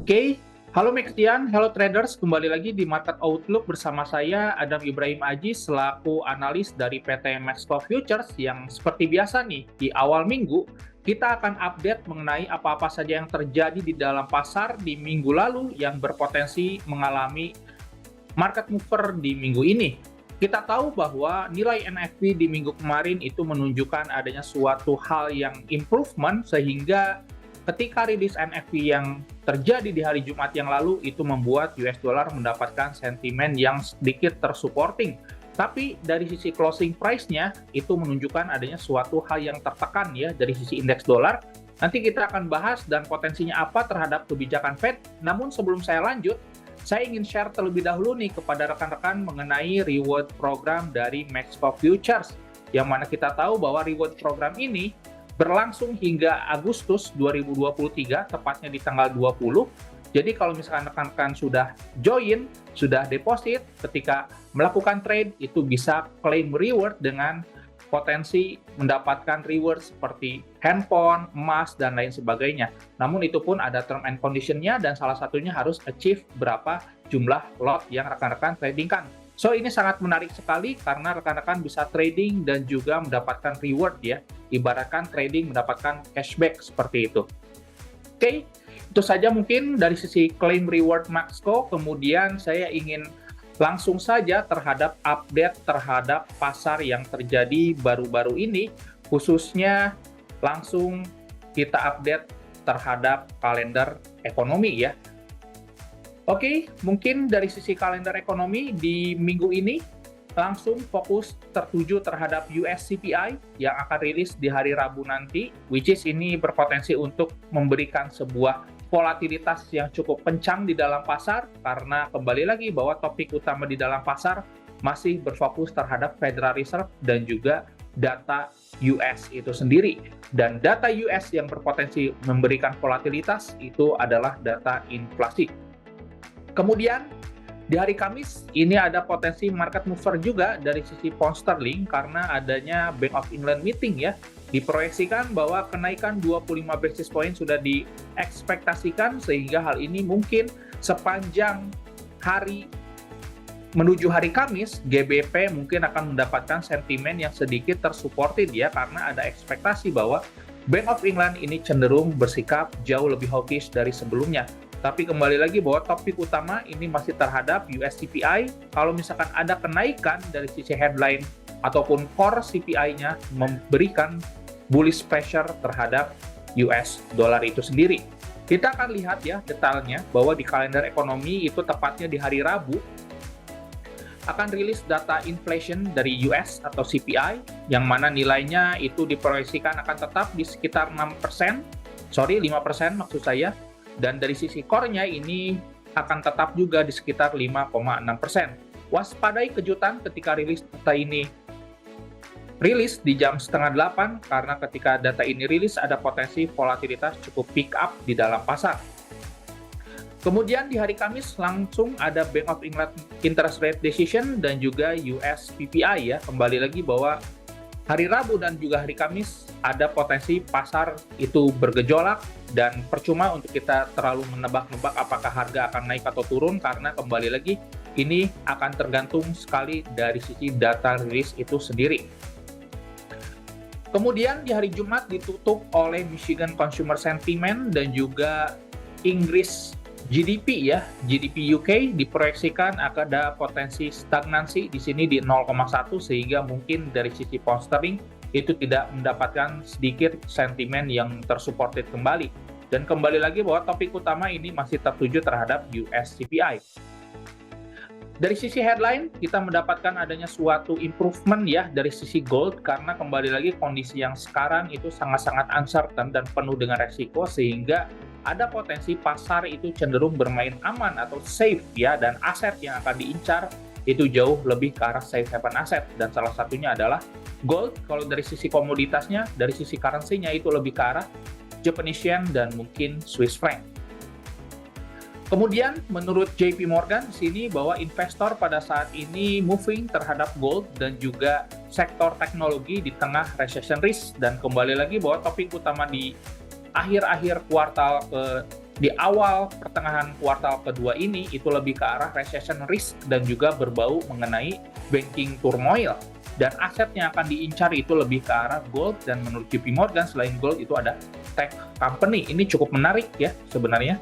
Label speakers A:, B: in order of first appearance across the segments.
A: Oke, halo Mexian, halo traders, kembali lagi di Market Outlook bersama saya Adam Ibrahim Aji selaku analis dari PT Maxco Futures yang seperti biasa nih di awal minggu kita akan update mengenai apa-apa saja yang terjadi di dalam pasar di minggu lalu yang berpotensi mengalami market mover di minggu ini. Kita tahu bahwa nilai NFP di minggu kemarin itu menunjukkan adanya suatu hal yang improvement sehingga ketika rilis NFP yang terjadi di hari Jumat yang lalu itu membuat US dollar mendapatkan sentimen yang sedikit tersupporting. Tapi dari sisi closing price-nya itu menunjukkan adanya suatu hal yang tertekan ya dari sisi indeks dolar. Nanti kita akan bahas dan potensinya apa terhadap kebijakan Fed. Namun sebelum saya lanjut, saya ingin share terlebih dahulu nih kepada rekan-rekan mengenai reward program dari Maxco Futures. Yang mana kita tahu bahwa reward program ini berlangsung hingga Agustus 2023, tepatnya di tanggal 20. Jadi kalau misalkan rekan-rekan sudah join, sudah deposit, ketika melakukan trade, itu bisa claim reward dengan potensi mendapatkan reward seperti handphone, emas, dan lain sebagainya. Namun itu pun ada term and condition-nya, dan salah satunya harus achieve berapa jumlah lot yang rekan-rekan tradingkan. So, ini sangat menarik sekali karena rekan-rekan bisa trading dan juga mendapatkan reward ya. Ibaratkan trading mendapatkan cashback seperti itu. Oke, itu saja mungkin dari sisi claim reward Maxco. Kemudian saya ingin langsung saja terhadap update terhadap pasar yang terjadi baru-baru ini. Khususnya langsung kita update terhadap kalender ekonomi ya. Oke, mungkin dari sisi kalender ekonomi di minggu ini langsung fokus tertuju terhadap US CPI yang akan rilis di hari Rabu nanti, which is ini berpotensi untuk memberikan sebuah volatilitas yang cukup kencang di dalam pasar, karena kembali lagi bahwa topik utama di dalam pasar masih berfokus terhadap Federal Reserve dan juga data US itu sendiri. Dan data US yang berpotensi memberikan volatilitas itu adalah data inflasi. Kemudian di hari Kamis ini ada potensi market mover juga dari sisi pound sterling karena adanya Bank of England meeting ya. Diproyeksikan bahwa kenaikan 25 basis point sudah diekspektasikan sehingga hal ini mungkin sepanjang hari menuju hari Kamis, GBP mungkin akan mendapatkan sentimen yang sedikit tersupported ya karena ada ekspektasi bahwa Bank of England ini cenderung bersikap jauh lebih hawkish dari sebelumnya. Tapi kembali lagi bahwa topik utama ini masih terhadap US CPI. Kalau misalkan ada kenaikan dari sisi headline ataupun core CPI-nya memberikan bullish pressure terhadap US dollar itu sendiri. Kita akan lihat ya detailnya bahwa di kalender ekonomi itu tepatnya di hari Rabu akan rilis data inflation dari US atau CPI yang mana nilainya itu diproyeksikan akan tetap di sekitar 5% maksud saya. Dan dari sisi core-nya ini akan tetap juga di sekitar 5,6%. Waspadai kejutan ketika rilis data ini rilis di jam 7:30 karena ketika data ini rilis ada potensi volatilitas cukup pick up di dalam pasar. Kemudian di hari Kamis langsung ada Bank of England interest rate decision dan juga US PPI ya. Kembali lagi bahwa hari Rabu dan juga hari Kamis ada potensi pasar itu bergejolak dan percuma untuk kita terlalu menebak-nebak apakah harga akan naik atau turun karena kembali lagi ini akan tergantung sekali dari sisi data rilis itu sendiri. Kemudian di hari Jumat ditutup oleh Michigan Consumer Sentiment dan juga Inggris GDP ya, GDP UK diproyeksikan akan ada potensi stagnansi di sini di 0,1 sehingga mungkin dari sisi pound sterling itu tidak mendapatkan sedikit sentimen yang tersupported kembali. Dan kembali lagi bahwa topik utama ini masih tertuju terhadap US CPI. Dari sisi headline, kita mendapatkan adanya suatu improvement ya dari sisi gold karena kembali lagi kondisi yang sekarang itu sangat-sangat uncertain dan penuh dengan resiko sehingga ada potensi pasar itu cenderung bermain aman atau safe ya dan aset yang akan diincar itu jauh lebih ke arah safe haven aset dan salah satunya adalah gold. Kalau dari sisi komoditasnya, dari sisi currency-nya itu lebih ke arah Japanese yen dan mungkin Swiss franc. Kemudian menurut JP Morgan di sini bahwa investor pada saat ini moving terhadap gold dan juga sektor teknologi di tengah recession risk dan kembali lagi bahwa topik utama di akhir-akhir kuartal di awal pertengahan kuartal kedua ini itu lebih ke arah recession risk dan juga berbau mengenai banking turmoil. Dan aset yang akan diincar itu lebih ke arah gold, dan menurut JP Morgan selain gold itu ada tech company. Ini cukup menarik ya sebenarnya.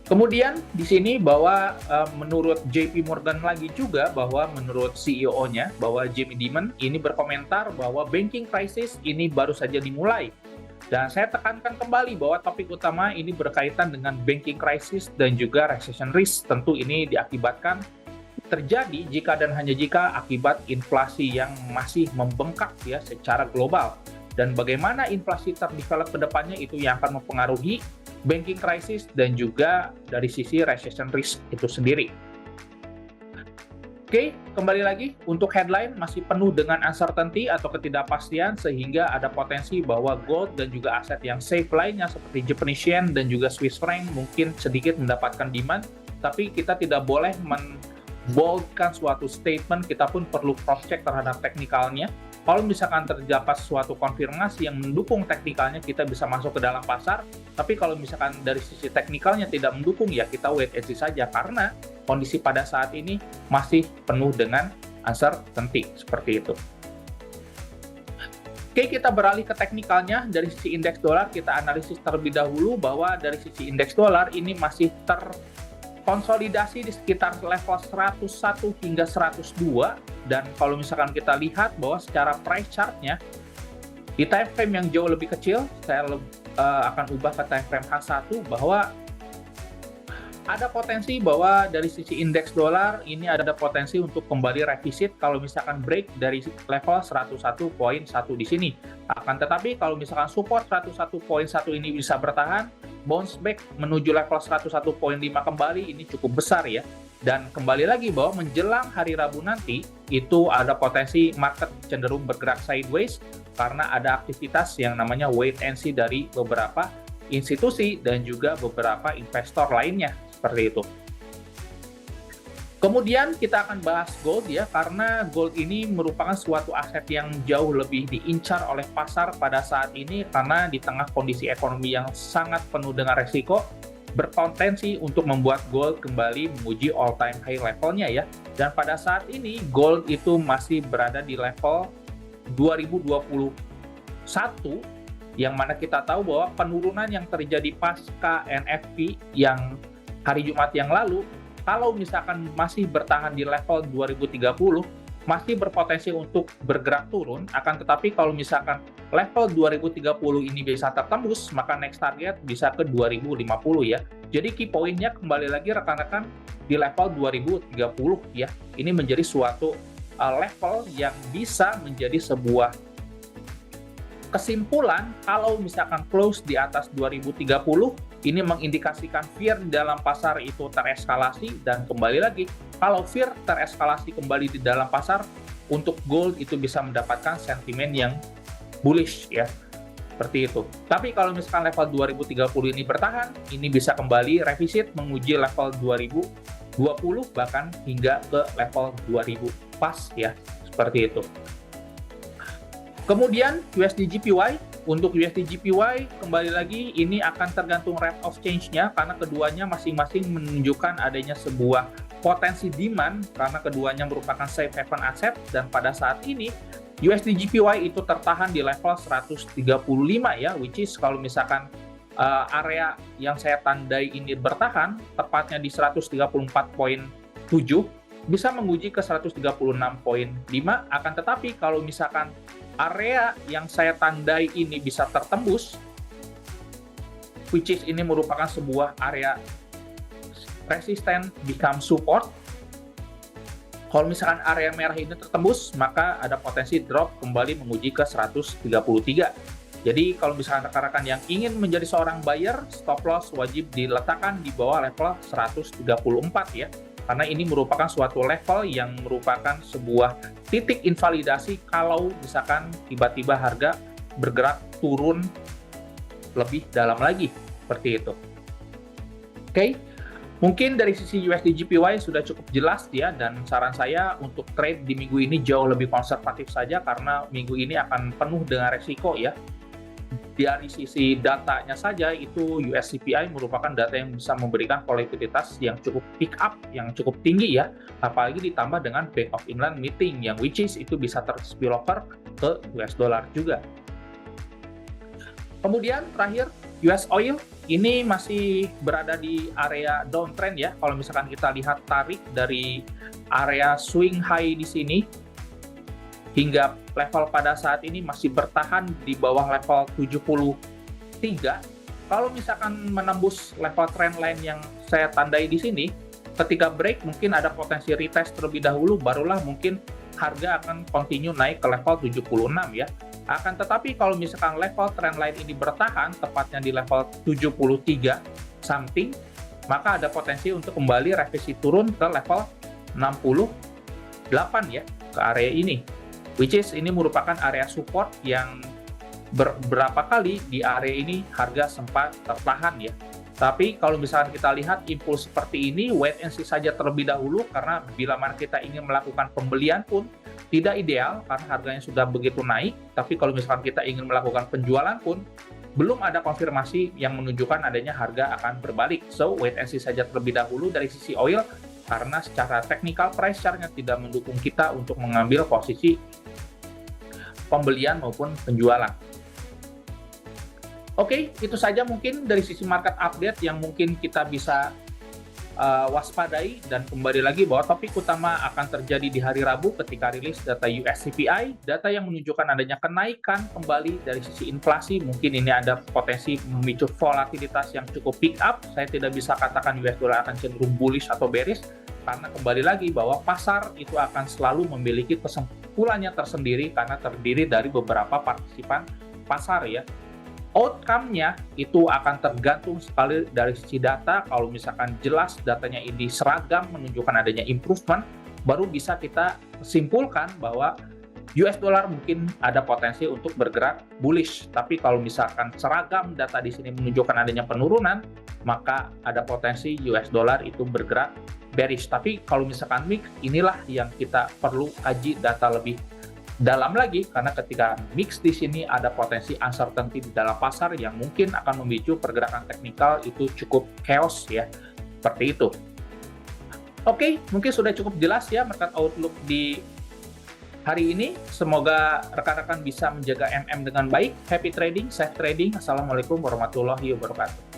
A: Kemudian di sini bahwa menurut JP Morgan lagi juga, bahwa menurut CEO-nya bahwa Jamie Dimon ini berkomentar bahwa banking crisis ini baru saja dimulai. Dan saya tekankan kembali bahwa topik utama ini berkaitan dengan banking crisis dan juga recession risk. Tentu ini diakibatkan terjadi jika dan hanya jika akibat inflasi yang masih membengkak ya secara global. Dan bagaimana inflasi terdevelop ke depannya itu yang akan mempengaruhi banking crisis dan juga dari sisi recession risk itu sendiri. Oke, kembali lagi untuk headline masih penuh dengan uncertainty atau ketidakpastian sehingga ada potensi bahwa gold dan juga aset yang safe lainnya seperti Japanese yen dan juga Swiss franc mungkin sedikit mendapatkan demand, tapi kita tidak boleh boldkan suatu statement, kita pun perlu cross check terhadap teknikalnya. Kalau misalkan terdapat suatu konfirmasi yang mendukung teknikalnya, kita bisa masuk ke dalam pasar. Tapi kalau misalkan dari sisi teknikalnya tidak mendukung, ya kita wait and see saja, karena kondisi pada saat ini masih penuh dengan uncertainty seperti itu. Oke, kita beralih ke teknikalnya. Dari sisi indeks dolar, kita analisis terlebih dahulu bahwa dari sisi indeks dolar ini masih konsolidasi di sekitar level 101 hingga 102, dan kalau misalkan kita lihat bahwa secara price chart-nya di time frame yang jauh lebih kecil, saya akan ubah ke time frame H1 bahwa ada potensi bahwa dari sisi indeks dolar ini ada potensi untuk kembali revisit kalau misalkan break dari level 101.1 di sini. Akan tetapi kalau misalkan support 101.1 ini bisa bertahan, bounce back menuju level 101.5 kembali ini cukup besar ya. Dan kembali lagi bahwa menjelang hari Rabu nanti itu ada potensi market cenderung bergerak sideways karena ada aktivitas yang namanya wait and see dari beberapa institusi dan juga beberapa investor lainnya seperti itu. Kemudian kita akan bahas gold ya, karena gold ini merupakan suatu aset yang jauh lebih diincar oleh pasar pada saat ini karena di tengah kondisi ekonomi yang sangat penuh dengan resiko, berpotensi untuk membuat gold kembali menguji all time high levelnya ya. Dan pada saat ini gold itu masih berada di level 2021, yang mana kita tahu bahwa penurunan yang terjadi pasca NFP yang hari Jumat yang lalu, kalau misalkan masih bertahan di level 2030, masih berpotensi untuk bergerak turun. Akan tetapi kalau misalkan level 2030 ini bisa tertembus, maka next target bisa ke 2050 ya. Jadi key point-nya kembali lagi rekan-rekan di level 2030 ya. Ini menjadi suatu level yang bisa menjadi sebuah kesimpulan kalau misalkan close di atas 2030, ini mengindikasikan fear di dalam pasar itu tereskalasi, dan kembali lagi, kalau fear tereskalasi kembali di dalam pasar, untuk gold itu bisa mendapatkan sentimen yang bullish ya, seperti itu. Tapi kalau misalkan level 2030 ini bertahan, ini bisa kembali revisit menguji level 2020 bahkan hingga ke level 2000 pas ya, seperti itu. Kemudian USD JPY, untuk USD JPY kembali lagi ini akan tergantung rate of change-nya karena keduanya masing-masing menunjukkan adanya sebuah potensi demand karena keduanya merupakan safe haven asset, dan pada saat ini USD JPY itu tertahan di level 135 ya, which is kalau misalkan area yang saya tandai ini bertahan tepatnya di 134.7 bisa menguji ke 136.5, akan tetapi kalau misalkan area yang saya tandai ini bisa tertembus, which is ini merupakan sebuah area resisten become support. Kalau misalkan area merah ini tertembus, maka ada potensi drop kembali menguji ke 133. Jadi kalau misalkan rekan-rekan yang ingin menjadi seorang buyer, stop loss wajib diletakkan di bawah level 134 ya. Karena ini merupakan suatu level yang merupakan sebuah titik invalidasi kalau misalkan tiba-tiba harga bergerak turun lebih dalam lagi, seperti itu. Oke, mungkin dari sisi USD JPY sudah cukup jelas ya, dan saran saya untuk trade di minggu ini jauh lebih konservatif saja karena minggu ini akan penuh dengan resiko ya. dari sisi datanya saja itu US CPI merupakan data yang bisa memberikan volatilitas yang cukup pick up, yang cukup tinggi ya, apalagi ditambah dengan Bank of England meeting yang which is itu bisa terspillover ke US dollar juga. Kemudian terakhir US oil ini masih berada di area downtrend ya. Kalau misalkan kita lihat tarik dari area swing high di sini hingga level pada saat ini masih bertahan di bawah level 73. Kalau misalkan menembus level trendline yang saya tandai di sini, ketika break mungkin ada potensi retest terlebih dahulu, barulah mungkin harga akan continue naik ke level 76 ya. Akan tetapi kalau misalkan level trendline ini bertahan, tepatnya di level 73 something, maka ada potensi untuk kembali revisi turun ke level 68 ya, ke area ini. Which is ini merupakan area support yang beberapa kali di area ini harga sempat tertahan ya. Tapi kalau misalkan kita lihat impuls seperti ini, wait and see saja terlebih dahulu, karena bila mana kita ingin melakukan pembelian pun tidak ideal karena harganya sudah begitu naik. Tapi kalau misalkan kita ingin melakukan penjualan pun belum ada konfirmasi yang menunjukkan adanya harga akan berbalik. So wait and see saja terlebih dahulu dari sisi oil, karena secara technical price chart-nya tidak mendukung kita untuk mengambil posisi pembelian maupun penjualan. Oke, itu saja mungkin dari sisi market update yang mungkin kita bisa waspadai, dan kembali lagi bahwa topik utama akan terjadi di hari Rabu ketika rilis data US CPI, data yang menunjukkan adanya kenaikan kembali dari sisi inflasi. Mungkin ini ada potensi memicu volatilitas yang cukup pick up. Saya tidak bisa katakan US dollar akan cenderung bullish atau bearish, karena kembali lagi bahwa pasar itu akan selalu memiliki kesimpulannya tersendiri karena terdiri dari beberapa partisipan pasar ya. Outcome-nya itu akan tergantung sekali dari sisi data. Kalau misalkan jelas datanya ini seragam menunjukkan adanya improvement, baru bisa kita simpulkan bahwa US dollar mungkin ada potensi untuk bergerak bullish. Tapi kalau misalkan seragam data di sini menunjukkan adanya penurunan, maka ada potensi US dollar itu bergerak bearish. Tapi kalau misalkan mix, inilah yang kita perlu kaji data lebih dalam lagi, karena ketika mix di sini ada potensi uncertainty di dalam pasar yang mungkin akan memicu pergerakan teknikal itu cukup chaos ya, seperti itu. Oke, mungkin sudah cukup jelas ya market outlook di hari ini. Semoga rekan-rekan bisa menjaga MM dengan baik. Happy trading, safe trading. Assalamualaikum warahmatullahi wabarakatuh.